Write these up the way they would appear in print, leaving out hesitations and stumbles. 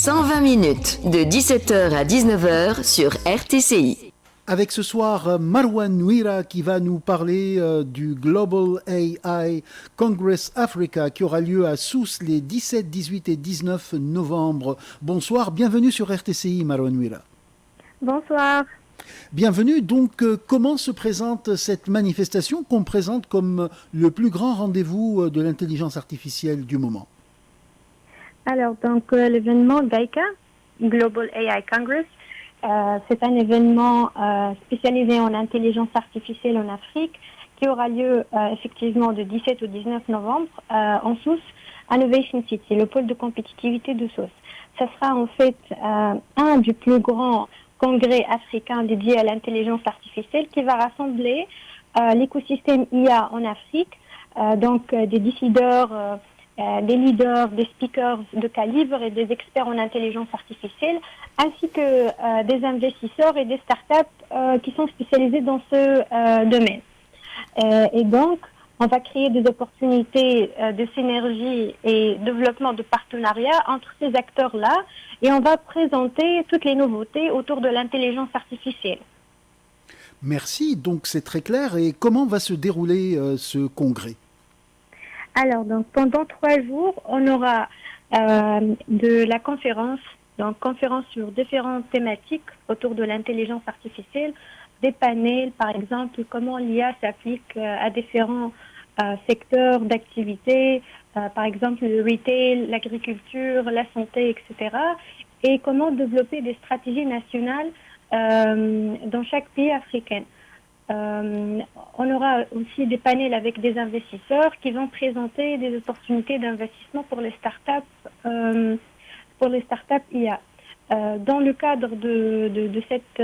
120 minutes de 17h à 19h sur RTCI. Avec ce soir Marwan Nouira qui va nous parler du Global AI Congress Africa qui aura lieu à Sousse les 17, 18 et 19 novembre. Bonsoir, bienvenue sur RTCI Marwan Nouira. Bonsoir. Bienvenue. Donc, comment se présente cette manifestation qu'on présente comme le plus grand rendez-vous de l'intelligence artificielle du moment? Alors, l'événement GAICA, Global AI Congress, c'est un événement spécialisé en intelligence artificielle en Afrique qui aura lieu effectivement du 17 au 19 novembre en Sousse, Innovation City, le pôle de compétitivité de Sousse. Ça sera en fait un des plus grands congrès africain dédié à l'intelligence artificielle qui va rassembler l'écosystème IA en Afrique, des décideurs, des leaders, des speakers de calibre et des experts en intelligence artificielle, ainsi que des investisseurs et des startups qui sont spécialisés dans ce domaine. Et donc, on va créer des opportunités de synergie et développement de partenariat entre ces acteurs-là et on va présenter toutes les nouveautés autour de l'intelligence artificielle. Merci, donc c'est très clair. Et comment va se dérouler ce congrès? Alors, pendant 3 jours, on aura de la conférence, conférence sur différentes thématiques autour de l'intelligence artificielle, des panels, par exemple, comment l'IA s'applique à différents secteurs d'activité, par exemple le retail, l'agriculture, la santé, etc. Et comment développer des stratégies nationales dans chaque pays africain. On aura aussi des panels avec des investisseurs qui vont présenter des opportunités d'investissement pour les startups IA. Dans le cadre de cette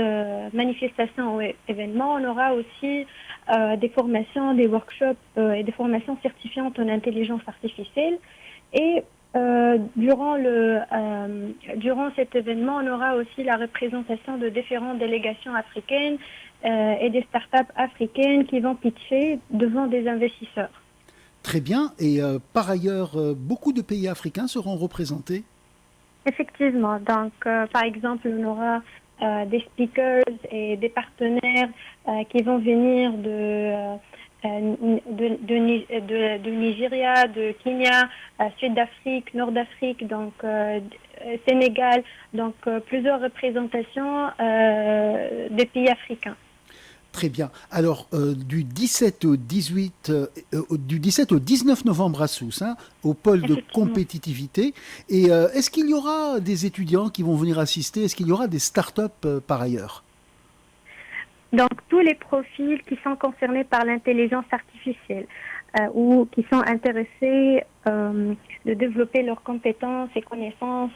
manifestation ou événement, on aura aussi des formations, des workshops et des formations certifiantes en intelligence artificielle. Et durant cet événement, on aura aussi la représentation de différentes délégations africaines et des startups africaines qui vont pitcher devant des investisseurs. Très bien. Et par ailleurs, beaucoup de pays africains seront représentés? Effectivement. Par exemple, on aura des speakers et des partenaires qui vont venir de Nigeria, de Kenya, Sud d'Afrique, Nord d'Afrique, Sénégal, plusieurs représentations des pays africains. Très bien. Alors, du 17 au 19 novembre à Sousse, au pôle de compétitivité. Et est-ce qu'il y aura des étudiants qui vont venir assister? Est-ce qu'il y aura des startups par ailleurs? Donc, tous les profils qui sont concernés par l'intelligence artificielle ou qui sont intéressés de développer leurs compétences et connaissances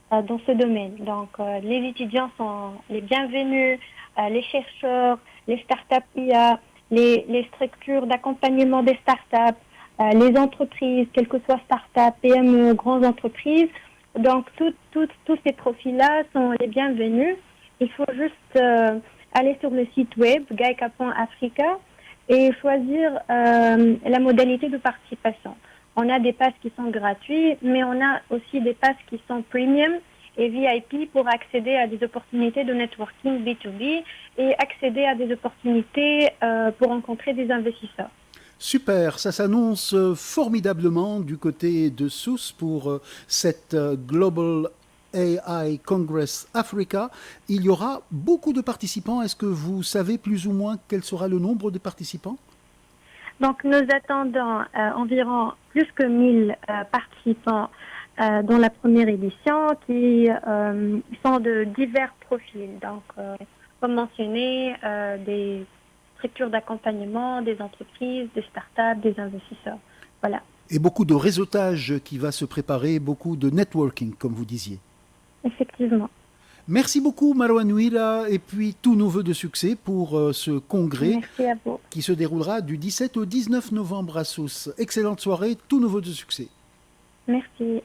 dans ce domaine. Donc, les étudiants sont les bienvenus, les chercheurs, les startups IA, les structures d'accompagnement des startups, les entreprises, quelles que soient startups, PME, grandes entreprises. Donc, tous ces profils-là sont les bienvenus. Il faut juste aller sur le site web gaica.africa et choisir la modalité de participation. On a des passes qui sont gratuits, mais on a aussi des passes qui sont premium et VIP pour accéder à des opportunités de networking B2B et accéder à des opportunités pour rencontrer des investisseurs. Super, ça s'annonce formidablement du côté de Sousse pour cette Global AI Congress Africa. Il y aura beaucoup de participants. Est-ce que vous savez plus ou moins quel sera le nombre de participants? Donc, nous attendons environ plus que 1000 participants dans la première édition qui sont de divers profils. Donc, comme mentionné, des structures d'accompagnement, des entreprises, des startups, des investisseurs. Voilà. Et beaucoup de réseautage qui va se préparer, beaucoup de networking, comme vous disiez. Effectivement. Merci beaucoup Marwan Nouira et puis tous nos vœux de succès pour ce congrès qui se déroulera du 17 au 19 novembre à Sousse. Excellente soirée, tous nos vœux de succès. Merci.